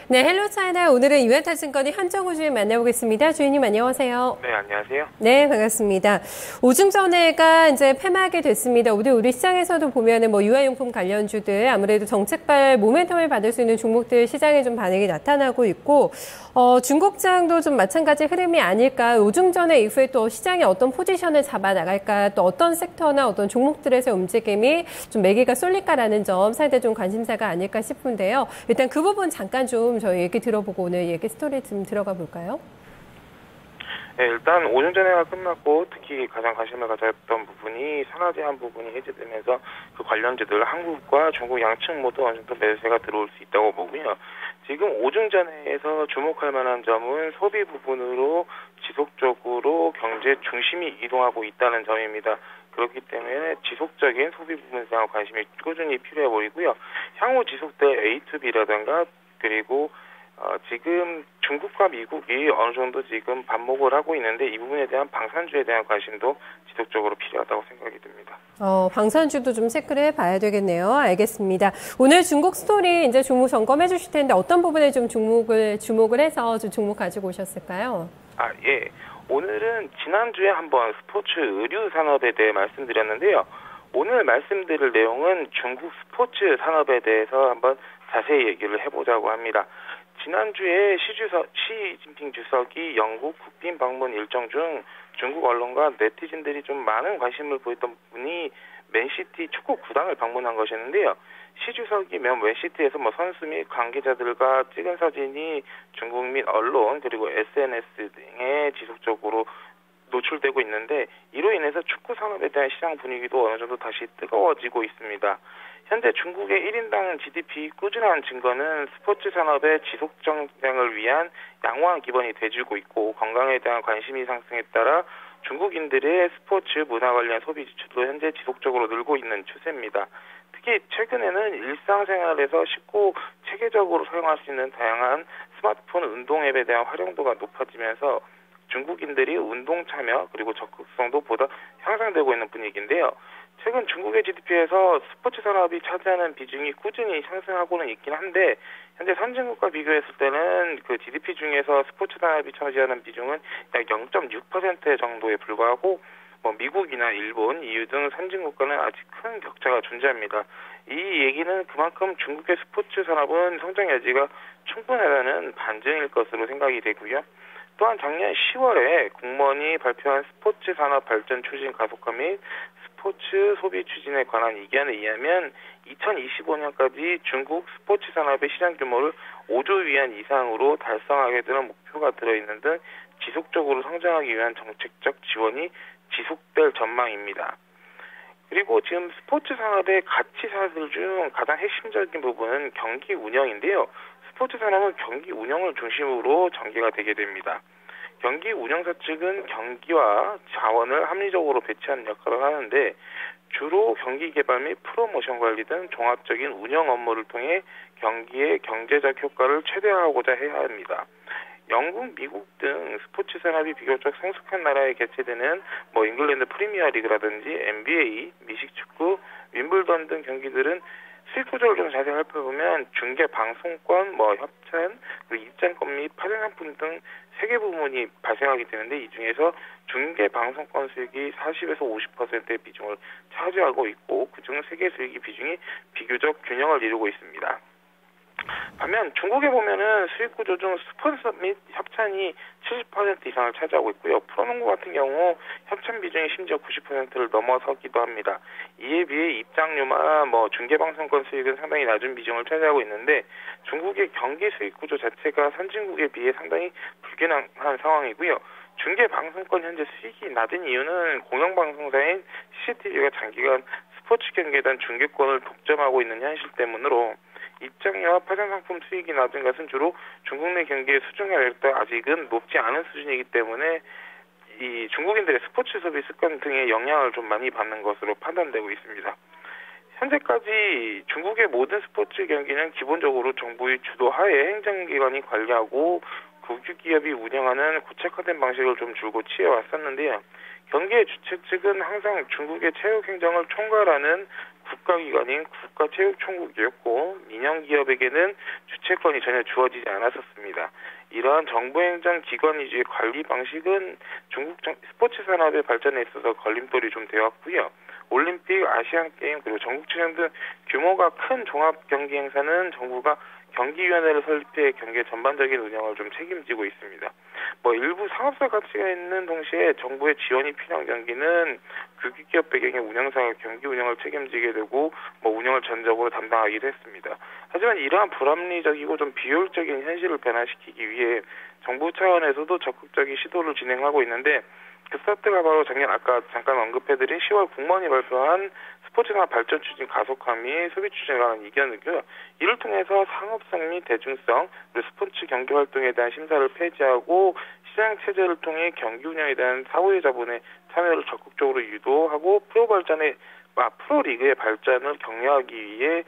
네, 헬로 차이나 오늘은 유한타증권의 현정우 주인 만나보겠습니다. 주인님 안녕하세요. 네, 안녕하세요. 네, 반갑습니다. 오중전회가 이제 폐막이 됐습니다. 우리 시장에서도 보면은 유아용품 관련주들 아무래도 정책발 모멘텀을 받을 수 있는 종목들 시장에 좀 반응이 나타나고 있고, 중국장도 좀 마찬가지 흐름이 아닐까. 오중전회 이후에 또 시장이 어떤 포지션을 잡아 나갈까, 또 어떤 섹터나 어떤 종목들에서 움직임이 좀 매기가 쏠릴까라는 점 상대 좀 관심사가 아닐까 싶은데요. 일단 그 부분 잠깐 좀 저희 얘기 들어보고 오늘 얘기 스토리 좀 들어가 볼까요? 네, 일단 오전전회가 끝났고 특히 가장 관심을 가졌던 부분이 산화제 한 부분이 해제되면서 그 관련주들 한국과 중국 양측 모두 어느 정도 매수세가 들어올 수 있다고 보고요. 지금 오중전회에서 주목할 만한 점은 소비 부분으로 지속적으로 경제 중심이 이동하고 있다는 점입니다. 그렇기 때문에 지속적인 소비 부분에 대한 관심이 꾸준히 필요해 보이고요. 향후 지속될 A2B라든가 그리고 지금 중국과 미국이 어느 정도 지금 반목을 하고 있는데 이 부분에 대한 방산주에 대한 관심도 지속적으로 필요하다고 생각이 듭니다. 방산주도 좀 체크를 해봐야 되겠네요. 알겠습니다. 오늘 중국 스토리 이제 종목 점검해 주실 텐데 어떤 부분에 좀 주목을 해서 좀 종목 가지고 오셨을까요? 예. 오늘은 지난주에 한번 스포츠 의류 산업에 대해 말씀드렸는데요. 오늘 말씀드릴 내용은 중국 스포츠 산업에 대해서 한번 자세히 얘기를 해보자고 합니다. 지난주에 시진핑 주석이 영국 국빈 방문 일정 중 중국 언론과 네티즌들이 좀 많은 관심을 보였던 부분이 맨시티 축구 구단을 방문한 것이었는데요. 시 주석이 맨시티에서 선수 및 관계자들과 찍은 사진이 중국 및 언론 그리고 SNS 등에 지속적으로 노출되고 있는데 이로 인해서 축구 산업에 대한 시장 분위기도 어느 정도 다시 뜨거워지고 있습니다. 현재 중국의 1인당 GDP 꾸준한 증거는 스포츠 산업의 지속 성장을 위한 양호한 기반이 돼주고 있고 건강에 대한 관심이 상승에 따라 중국인들의 스포츠 문화 관련 소비 지출도 현재 지속적으로 늘고 있는 추세입니다. 특히 최근에는 일상생활에서 쉽고 체계적으로 사용할 수 있는 다양한 스마트폰 운동 앱에 대한 활용도가 높아지면서 중국인들이 운동 참여 그리고 적극성도 보다 향상되고 있는 분위기인데요. 최근 중국의 GDP에서 스포츠 산업이 차지하는 비중이 꾸준히 상승하고는 있긴 한데 현재 선진국과 비교했을 때는 그 GDP 중에서 스포츠 산업이 차지하는 비중은 약 0.6% 정도에 불과하고 미국이나 일본, EU 등 선진국과는 아직 큰 격차가 존재합니다. 이 얘기는 그만큼 중국의 스포츠 산업은 성장 여지가 충분하다는 반증일 것으로 생각이 되고요. 또한 작년 10월에 공무원이 발표한 스포츠 산업 발전 추진 가속화 및 스포츠 소비 추진에 관한 의견에 의하면 2025년까지 중국 스포츠 산업의 시장 규모를 5조 위안 이상으로 달성하게 되는 목표가 들어있는 등 지속적으로 성장하기 위한 정책적 지원이 지속될 전망입니다. 그리고 지금 스포츠 산업의 가치 사슬 중 가장 핵심적인 부분은 경기 운영인데요. 스포츠 산업은 경기 운영을 중심으로 전개가 되게 됩니다. 경기 운영사 측은 경기와 자원을 합리적으로 배치하는 역할을 하는데 주로 경기 개발 및 프로모션 관리 등 종합적인 운영 업무를 통해 경기의 경제적 효과를 최대화하고자 해야 합니다. 영국, 미국 등 스포츠 산업이 비교적 성숙한 나라에 개최되는 잉글랜드 프리미어 리그라든지 NBA, 미식축구, 윈블던 등 경기들은 수익 구조를 좀 자세히 살펴보면 중계 방송권, 협찬, 그리고 입장권 및 파생 상품 등 3개 부문이 발생하게 되는데 이 중에서 중계 방송권 수익이 40에서 50%의 비중을 차지하고 있고 그중 3개 수익의 비중이 비교적 균형을 이루고 있습니다. 반면 중국에 보면은 수익 구조 중 스폰서 및 협찬이 70% 이상을 차지하고 있고요. 프로농구 같은 경우 협찬 비중이 심지어 90%를 넘어서기도 합니다. 이에 비해 입장료나 중계방송권 수익은 상당히 낮은 비중을 차지하고 있는데 중국의 경기 수익 구조 자체가 선진국에 비해 상당히 불균형한 상황이고요. 중계방송권 현재 수익이 낮은 이유는 공영방송사인 CCTV가 장기간 스포츠 경기에 대한 중계권을 독점하고 있는 현실 때문으로 입장료와 파생상품 수익이 낮은 것은 주로 중국 내 경기의 수준과 여력도 아직은 높지 않은 수준이기 때문에 이 중국인들의 스포츠 소비 습관 등의 영향을 좀 많이 받는 것으로 판단되고 있습니다. 현재까지 중국의 모든 스포츠 경기는 기본적으로 정부의 주도하에 행정기관이 관리하고 국유기업이 운영하는 구체화된 방식을 좀 줄곧 취해왔었는데요. 경기의 주최 측은 항상 중국의 체육행정을 총괄하는 국가기관인 국가체육총국이었고 민영기업에게는 주체권이 전혀 주어지지 않았었습니다. 이러한 정부행정기관 위주의 관리 방식은 중국 스포츠 산업의 발전에 있어서 걸림돌이 좀 되었고요. 올림픽, 아시안게임, 그리고 전국체전 등 규모가 큰 종합 경기 행사는 정부가 경기위원회를 설립해 경기의 전반적인 운영을 좀 책임지고 있습니다. 일부 사업사 가치가 있는 동시에 정부의 지원이 필요한 경기는 국유기업 배경의 운영사가 경기 운영을 책임지게 되고 운영을 전적으로 담당하기도 했습니다. 하지만 이러한 불합리적이고 좀 비효율적인 현실을 변화시키기 위해 정부 차원에서도 적극적인 시도를 진행하고 있는데 그 스타트가 바로 작년 아까 잠깐 언급해드린 10월 국무원이 발표한 스포츠산업 발전 추진 가속화 및 소비 추진이라는 이견이고요. 이를 통해서 상업성 및 대중성, 그리고 스포츠 경기 활동에 대한 심사를 폐지하고 시장 체제를 통해 경기 운영에 대한 사후의 자본의 참여를 적극적으로 유도하고 프로리그의 발전을 격려하기 위해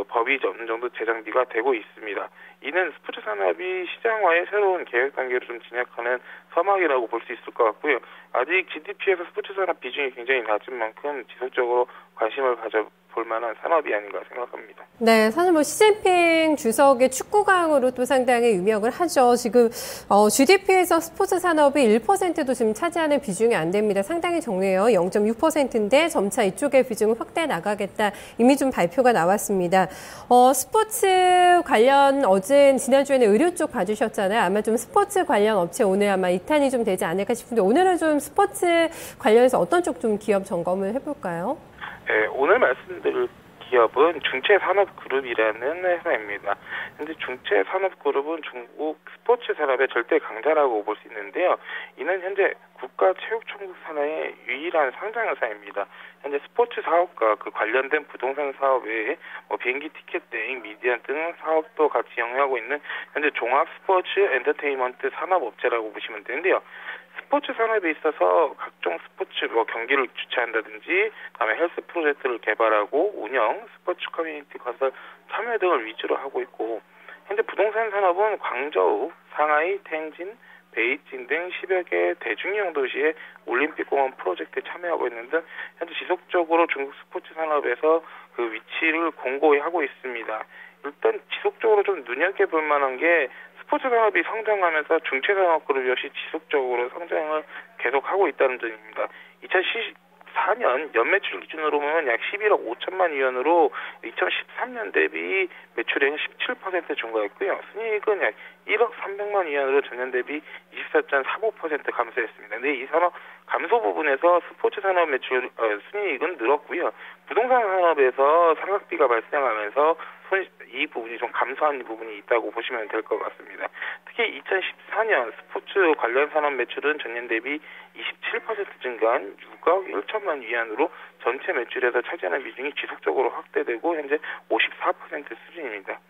법이 어느 정도 제정비가 되고 있습니다. 이는 스포츠 산업이 시장화의 새로운 계획 단계를 좀 진행하는 서막이라고 볼 수 있을 것 같고요. 아직 GDP에서 스포츠 산업 비중이 굉장히 낮은 만큼 지속적으로 관심을 가져볼 만한 산업이 아닌가 생각합니다. 네, 사실 시진핑 주석의 축구강으로 또 상당히 유명을 하죠. 지금 GDP에서 스포츠 산업이 1%도 지금 차지하는 비중이 안 됩니다. 상당히 적네요. 0.6%인데 점차 이쪽의 비중을 확대해 나가겠다. 이미 좀 발표가 나왔습니다. 스포츠 관련 지난주에는 의료 쪽 봐주셨잖아요. 아마 좀 스포츠 관련 업체 오늘 아마 이탄이 좀 되지 않을까 싶은데 오늘은 좀 스포츠 관련해서 어떤 쪽 좀 기업 점검을 해볼까요? 네, 오늘 말씀드릴 기업은 중체산업그룹이라는 회사입니다. 현재 중체산업그룹은 중국 스포츠 산업의 절대 강자라고 볼 수 있는데요. 이는 현재 국가체육총국 산하의 유일한 상장 회사입니다. 현재 스포츠 사업과 그 관련된 부동산 사업 외에 비행기 티켓 대행, 미디어 등 사업도 같이 영위하고 있는 현재 종합 스포츠 엔터테인먼트 산업업체라고 보시면 되는데요. 스포츠 산업에 있어서 각종 스포츠 경기를 주최한다든지 다음에 헬스 프로젝트를 개발하고 운영, 스포츠 커뮤니티 건설, 참여 등을 위주로 하고 있고 현재 부동산 산업은 광저우, 상하이, 텐진, 베이징 등 10여 개 대중형 도시의 올림픽공원 프로젝트에 참여하고 있는 등 현재 지속적으로 중국 스포츠 산업에서 그 위치를 공고히 하고 있습니다. 일단 지속적으로 좀 눈여겨볼 만한 게 스포츠 산업이 성장하면서 중체산업그룹 역시 지속적으로 성장을 계속하고 있다는 점입니다. 2014년 연매출 기준으로 보면 약 11억 5천만 위원으로 2013년 대비 매출액은 17% 증가했고요. 순이익은 약 1억 300만 위원으로 전년 대비 24.45% 감소했습니다. 근데 이 산업 감소 부분에서 스포츠 산업 매출 순이익은 늘었고요. 부동산 산업에서 삼각비가 발생하면서 이 부분이 좀 감소한 부분이 있다고 보시면 될 것 같습니다. 특히 2014년 스포츠 관련 산업 매출은 전년 대비 27% 증가한 6억 1천만 위안으로 전체 매출에서 차지하는 비중이 지속적으로 확대되고 현재 54% 수준입니다.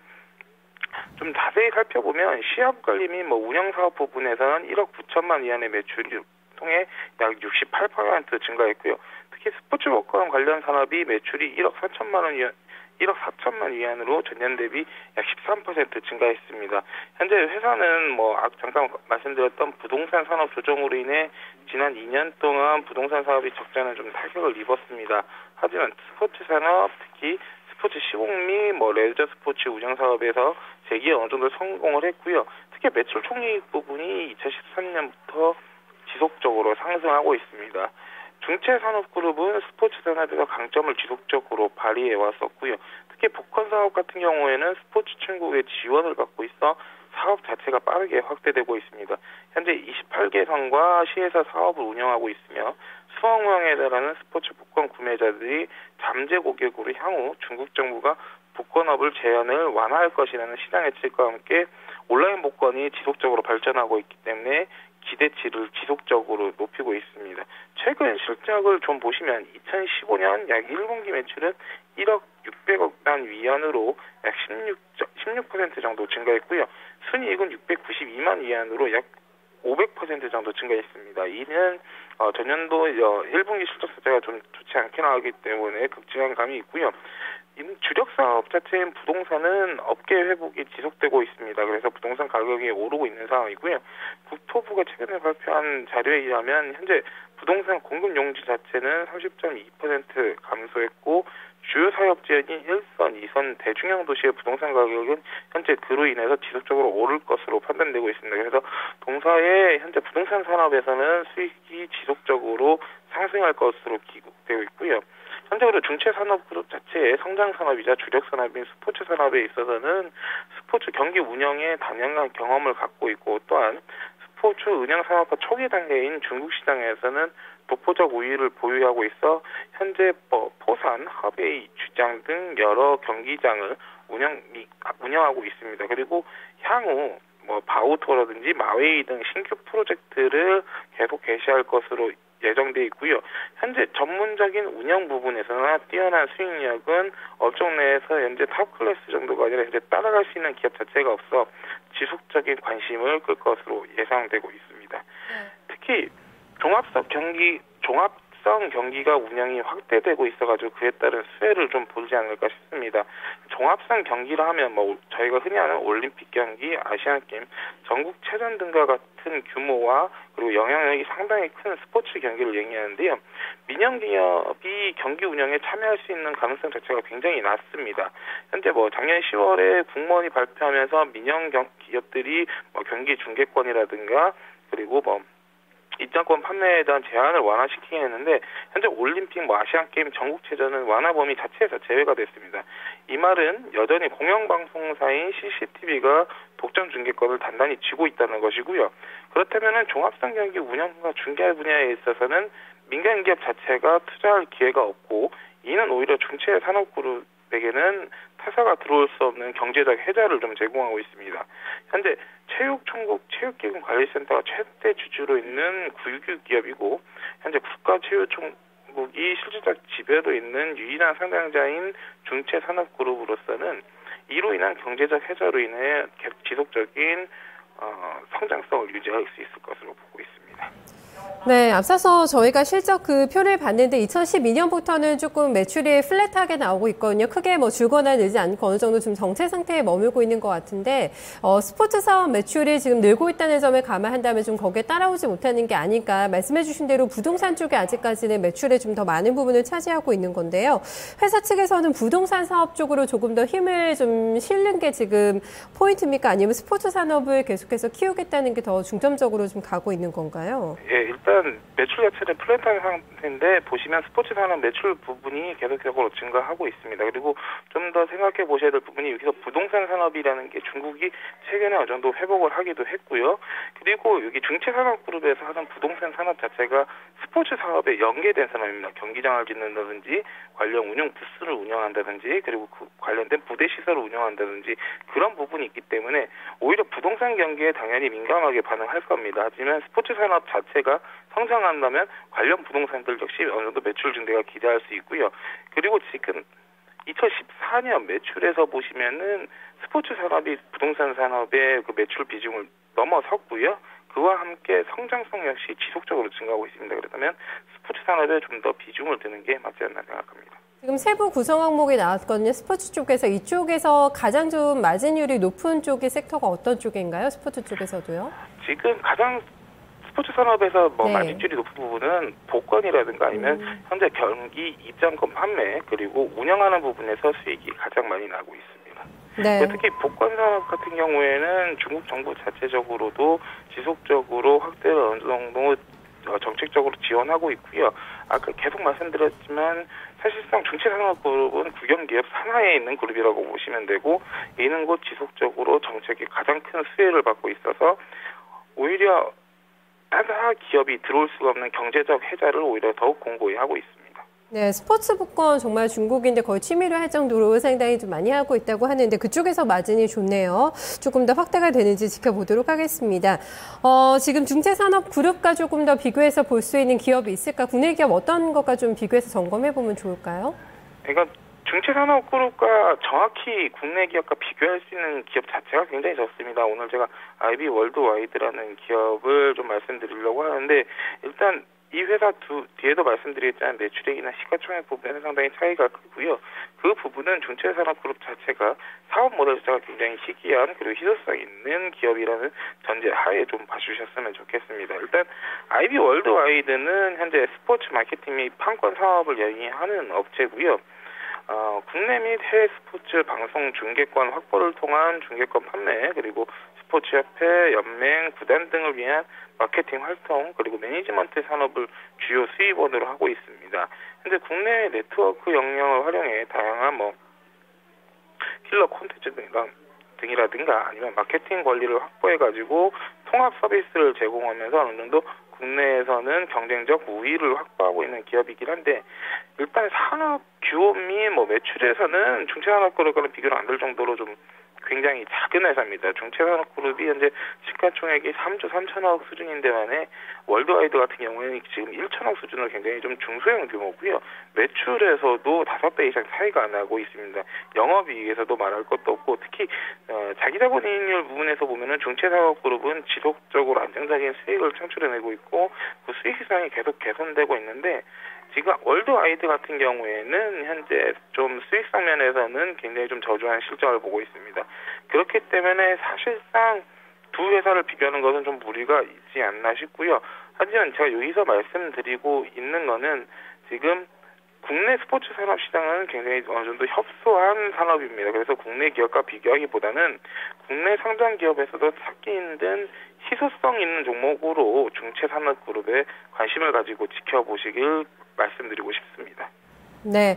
좀 자세히 살펴보면 시합관리 및 운영사업 부분에서는 1억 9천만 위안의 매출을 통해 약 68% 증가했고요. 특히 스포츠 복권 관련 산업이 매출이 1억 4천만 위안으로 전년 대비 약 13% 증가했습니다. 현재 회사는 잠깐 말씀드렸던 부동산 산업 조정으로 인해 지난 2년 동안 부동산 사업이 적잖은 좀 타격을 입었습니다. 하지만 스포츠 산업, 특히 스포츠 시공 및 레저 스포츠 운영 사업에서 재기에 어느 정도 성공을 했고요. 특히 매출 총이익 부분이 2013년부터 지속적으로 상승하고 있습니다. 중체산업그룹은 스포츠 산업에서 강점을 지속적으로 발휘해 왔었고요. 특히 복권 사업 같은 경우에는 스포츠 총국의 지원을 받고 있어 사업 자체가 빠르게 확대되고 있습니다. 현재 28개성과 시에서 사업을 운영하고 있으며 수억 명에 달하는 스포츠 복권 구매자들이 잠재 고객으로 향후 중국 정부가 복권업을 제한을 완화할 것이라는 시장 예측과 함께 온라인 복권이 지속적으로 발전하고 있기 때문에 기대치를 지속적으로 높이고 있습니다. 최근 실적을 좀 보시면 2015년 약 1분기 매출은 1억 600억만 위안으로 약 16% 정도 증가했고요. 순이익은 692만 위안으로 약 500% 정도 증가했습니다. 이는 전년도 1분기 실적 자체가 좀 좋지 않게 나오기 때문에 극진한 감이 있고요. 이는 주력 사업 사업 자체인 부동산은 업계 회복이 지속되고 있습니다. 그래서 부동산 가격이 오르고 있는 상황이고요. 국토부가 최근에 발표한 자료에 의하면 현재 부동산 공급 용지 자체는 30.2% 감소했고 주요 사업 지역인 1선, 2선 대중형 도시의 부동산 가격은 현재 그로 인해서 지속적으로 오를 것으로 판단되고 있습니다. 그래서 동사의 현재 부동산 산업에서는 수익이 지속적으로 상승할 것으로 기록되고 있고요. 현재로 중체 산업 그룹 자체의 성장 산업이자 주력 산업인 스포츠 산업에 있어서는 스포츠 경기 운영에 다년간 경험을 갖고 있고 또한 스포츠 운영 산업화 초기 단계인 중국 시장에서는 독보적 우위를 보유하고 있어 현재 포산, 허베이, 주장 등 여러 경기장을 운영하고 있습니다. 그리고 향후 바우토라든지 마웨이 등 신규 프로젝트를 계속 개시할 것으로 예정돼 있고요. 현재 전문적인 운영 부분에서나 뛰어난 수익력은 업종 내에서 현재 탑 클래스 정도가 아니라 현재 따라갈 수 있는 기업 자체가 없어 지속적인 관심을 끌 것으로 예상되고 있습니다. 특히 종합성 경기가 운영이 확대되고 있어가지고 그에 따른 수혜를 좀 보지 않을까 싶습니다. 종합성 경기라 하면 저희가 흔히 아는 올림픽 경기, 아시안 게임, 전국체전 등과 같은 규모와 그리고 영향력이 상당히 큰 스포츠 경기를 얘기하는데요. 민영 기업이 경기 운영에 참여할 수 있는 가능성 자체가 굉장히 낮습니다. 현재 작년 10월에 국무원이 발표하면서 민영 기업들이 경기 중계권이라든가 그리고 입장권 판매에 대한 제한을 완화시키긴 했는데 현재 올림픽, 아시안게임, 전국체전은 완화 범위 자체에서 제외가 됐습니다. 이 말은 여전히 공영방송사인 CCTV가 독점 중계권을 단단히 쥐고 있다는 것이고요. 그렇다면 종합성 경기 운영과 중계 분야에 있어서는 민간기업 자체가 투자할 기회가 없고 이는 오히려 중체 산업그룹에게는 타사가 들어올 수 없는 경제적 혜자를 좀 제공하고 있습니다. 현재 체육총국 체육기금관리센터가 최대 주주로 있는 국유 기업이고 현재 국가체육총국이 실질적 지배로 있는 유일한 상장자인 중체산업그룹으로서는 이로 인한 경제적 혜자로 인해 계속 지속적인 성장성을 유지할 수 있을 것으로 보고 있습니다. 네, 앞서서 저희가 실적 그 표를 봤는데 2012년부터는 조금 매출이 플랫하게 나오고 있거든요. 크게 줄거나 늘지 않고 어느 정도 좀 정체 상태에 머물고 있는 것 같은데 스포츠 사업 매출이 지금 늘고 있다는 점을 감안한다면 좀 거기에 따라오지 못하는 게 아닐까. 말씀해 주신 대로 부동산 쪽에 아직까지는 매출에 좀 더 많은 부분을 차지하고 있는 건데요. 회사 측에서는 부동산 사업 쪽으로 조금 더 힘을 좀 실는 게 지금 포인트입니까? 아니면 스포츠 산업을 계속해서 키우겠다는 게 더 중점적으로 좀 가고 있는 건가요? 예, 일단 매출 자체는 플랫한 상태인데 보시면 스포츠 산업 매출 부분이 계속적으로 증가하고 있습니다. 그리고 좀 더 생각해 보셔야 될 부분이 여기서 부동산 산업이라는 게 중국이 최근에 어느 정도 회복을 하기도 했고요. 그리고 여기 중체산업그룹에서 하는 부동산 산업 자체가 스포츠 사업에 연계된 산업입니다. 경기장을 짓는다든지 관련 운영 부스를 운영한다든지 그리고 그 관련된 부대 시설을 운영한다든지 그런 부분이 있기 때문에 오히려 부동산 경기에 당연히 민감하게 반응할 겁니다. 하지만 스포츠 산업 자체가 성장한다면 관련 부동산들 역시 어느 정도 매출 증대가 기대할 수 있고요. 그리고 지금 2014년 매출에서 보시면은 스포츠 산업이 부동산 산업의 그 매출 비중을 넘어섰고요. 그와 함께 성장성 역시 지속적으로 증가하고 있습니다. 그렇다면 스포츠 산업에 좀 더 비중을 두는 게 맞지 않나 생각합니다. 지금 세부 구성 항목이 나왔거든요. 스포츠 쪽에서 이쪽에서 가장 좀 마진율이 높은 쪽의 섹터가 어떤 쪽인가요? 스포츠 쪽에서도요? 지금 가장 스포츠 산업에서 마진율이 높은 부분은 복권이라든가 아니면 현재 경기 입장권 판매 그리고 운영하는 부분에서 수익이 가장 많이 나고 있습니다. 네. 특히 복권 산업 같은 경우에는 중국 정부 자체적으로도 지속적으로 확대를 어느 정도 정책적으로 지원하고 있고요. 아까 계속 말씀드렸지만 사실상 중체산업그룹은 국영기업 산하에 있는 그룹이라고 보시면 되고 이는 곧 지속적으로 정책이 가장 큰 수혜를 받고 있어서 오히려 하나 기업이 들어올 수가 없는 경제적 혜자를 오히려 더욱 공고히 하고 있습니다. 네, 스포츠 복권 정말 중국인데 거의 취미로 할 정도로 상당히 좀 많이 하고 있다고 하는데 그쪽에서 마진이 좋네요. 조금 더 확대가 되는지 지켜보도록 하겠습니다. 지금 중체산업그룹과 조금 더 비교해서 볼 수 있는 기업이 있을까? 국내 기업 어떤 것과 좀 비교해서 점검해보면 좋을까요? 그러니까 중체산업그룹과 정확히 국내 기업과 비교할 수 있는 기업 자체가 굉장히 적습니다. 오늘 제가 IB 월드와이드라는 기업을 좀 말씀드리려고 하는데 일단 이 회사 뒤에도 말씀드렸지만 매출액이나 시가총액 부분에서 상당히 차이가 크고요. 그 부분은 중체산업그룹 자체가 사업 모델 자체가 굉장히 희귀한 그리고 희소성 있는 기업이라는 전제 하에 좀 봐주셨으면 좋겠습니다. 일단 IB 월드와이드는 현재 스포츠 마케팅 및 판권 사업을 영위하는 업체고요. 국내 및 해외 스포츠 방송 중계권 확보를 통한 중계권 판매 그리고 스포츠협회, 연맹, 구단 등을 위한 마케팅 활동 그리고 매니지먼트 산업을 주요 수입원으로 하고 있습니다. 현재 국내 네트워크 역량을 활용해 다양한 킬러 콘텐츠 등이라든가 아니면 마케팅 권리를 확보해가지고 통합 서비스를 제공하면서 어느 정도 국내에서는 경쟁적 우위를 확보하고 있는 기업이긴 한데 일단 산업 규모 및 매출에서는 중체산업그룹과는 비교가 안 될 정도로 좀 굉장히 작은 회사입니다. 중체산업그룹이 현재 시가총액이 3조 3천억 수준인데만에 월드와이드 같은 경우에는 지금 1천억 수준으로 굉장히 좀 중소형 규모고요. 매출에서도 5배 이상 차이가 나고 있습니다. 영업이익에서도 말할 것도 없고 특히 자기자본이익률 부분에서 보면은 중체산업그룹은 지속적으로 안정적인 수익을 창출해내고 있고 그 수익성이 계속 개선되고 있는데 지금 월드와이드 같은 경우에는 현재 좀 수익성 면에서는 굉장히 좀 저조한 실적을 보고 있습니다. 그렇기 때문에 사실상 두 회사를 비교하는 것은 좀 무리가 있지 않나 싶고요. 하지만 제가 여기서 말씀드리고 있는 거는 지금 국내 스포츠 산업 시장은 굉장히 어느 정도 협소한 산업입니다. 그래서 국내 기업과 비교하기보다는 국내 상장 기업에서도 찾기 힘든 희소성 있는 종목으로 중체산업그룹에 관심을 가지고 지켜보시길 말씀드리고 싶습니다. 네.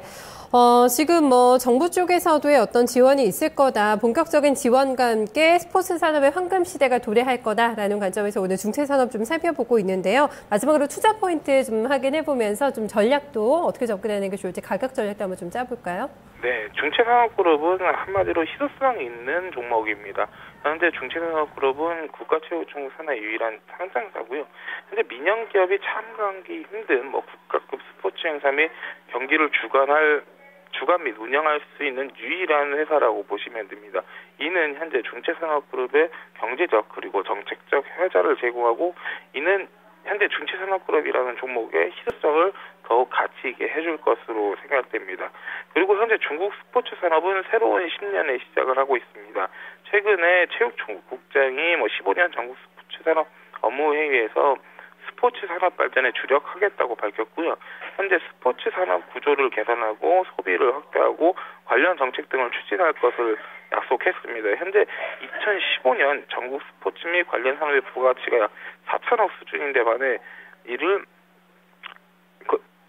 지금 정부 쪽에서도의 어떤 지원이 있을 거다. 본격적인 지원과 함께 스포츠 산업의 황금 시대가 도래할 거다라는 관점에서 오늘 중체산업 좀 살펴보고 있는데요. 마지막으로 투자 포인트 좀 확인해 보면서 좀 전략도 어떻게 접근하는 게 좋을지 가격 전략도 한번 좀 짜볼까요? 네. 중체산업그룹은 한마디로 희소성 있는 종목입니다. 현재 중체산업그룹은 국가체육총국 산하의 유일한 상장사고요. 현재 민영기업이 참가하기 힘든 국가급 스포츠 행사 및 경기를 주관 및 운영할 수 있는 유일한 회사라고 보시면 됩니다. 이는 현재 중체산업그룹의 경제적 그리고 정책적 혜자를 제공하고 이는 현재 중체산업그룹이라는 종목의 희소성을 더욱 가치 있게 해줄 것으로 생각됩니다. 그리고 현재 중국 스포츠 산업은 새로운 10년의 시작을 하고 있습니다. 최근에 체육총국장이 15년 전국 스포츠 산업 업무회의에서 스포츠 산업 발전에 주력하겠다고 밝혔고요. 현재 스포츠 산업 구조를 개선하고 소비를 확대하고 관련 정책 등을 추진할 것을 약속했습니다. 현재 2015년 전국 스포츠 및 관련 산업의 부가가치가 약 4천억 수준인데 반해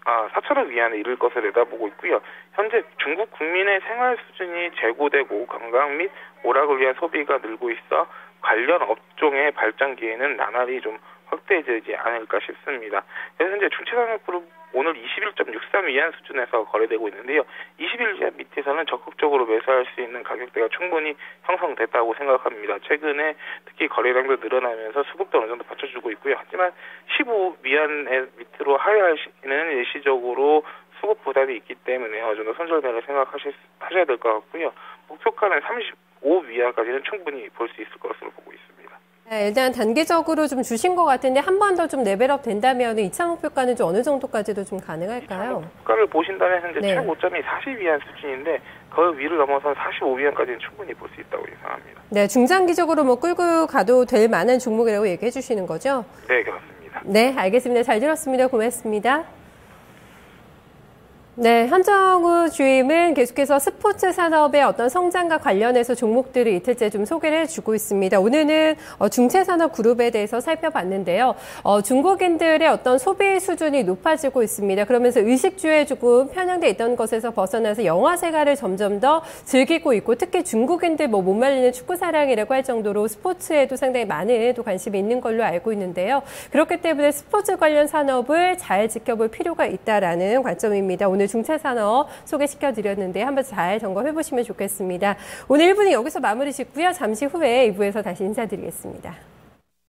4천억 위안에 이를 것을 내다보고 있고요. 현재 중국 국민의 생활 수준이 제고되고 건강 및 오락을 위한 소비가 늘고 있어 관련 업종의 발전 기회는 나날이 좀 확대되지 않을까 싶습니다. 그래서 현재 중체산업그룹 오늘 21.63 위안 수준에서 거래되고 있는데요. 21위안 밑에서는 적극적으로 매수할 수 있는 가격대가 충분히 형성됐다고 생각합니다. 최근에 특히 거래량도 늘어나면서 수급도 어느 정도 받쳐주고 있고요. 하지만 15위안 밑으로 하회하시는 일시적으로 수급 부담이 있기 때문에 어느 정도 손절매를 생각하셔야 될 것 같고요. 목표가는 35위안까지는 충분히 볼 수 있을 것으로 보고 있습니다. 네, 일단 단계적으로 좀 주신 것 같은데 한 번 더 좀 레벨업 된다면 2차 목표가는 좀 어느 정도까지도 좀 가능할까요? 2차 목표가를 보신다면 현재 네. 최고점이 40위안 수준인데 그 위를 넘어서 45위안까지는 충분히 볼 수 있다고 예상합니다. 네, 중장기적으로 끌고 가도 될 만한 종목이라고 얘기해 주시는 거죠? 네, 그렇습니다. 네, 알겠습니다. 잘 들었습니다. 고맙습니다. 네, 한정우 주임은 계속해서 스포츠 산업의 어떤 성장과 관련해서 종목들을 이틀째 좀 소개를 해주고 있습니다. 오늘은 중체산업 그룹에 대해서 살펴봤는데요. 중국인들의 어떤 소비 수준이 높아지고 있습니다. 그러면서 의식주에 조금 편향돼 있던 것에서 벗어나서 영화 생활을 점점 더 즐기고 있고 특히 중국인들 못 말리는 축구 사랑이라고 할 정도로 스포츠에도 상당히 많은 또 관심이 있는 걸로 알고 있는데요. 그렇기 때문에 스포츠 관련 산업을 잘 지켜볼 필요가 있다라는 관점입니다. 오늘 중체산업 소개시켜드렸는데 한번 잘 점검해보시면 좋겠습니다. 오늘 1부는 여기서 마무리 짓고요. 잠시 후에 2부에서 다시 인사드리겠습니다.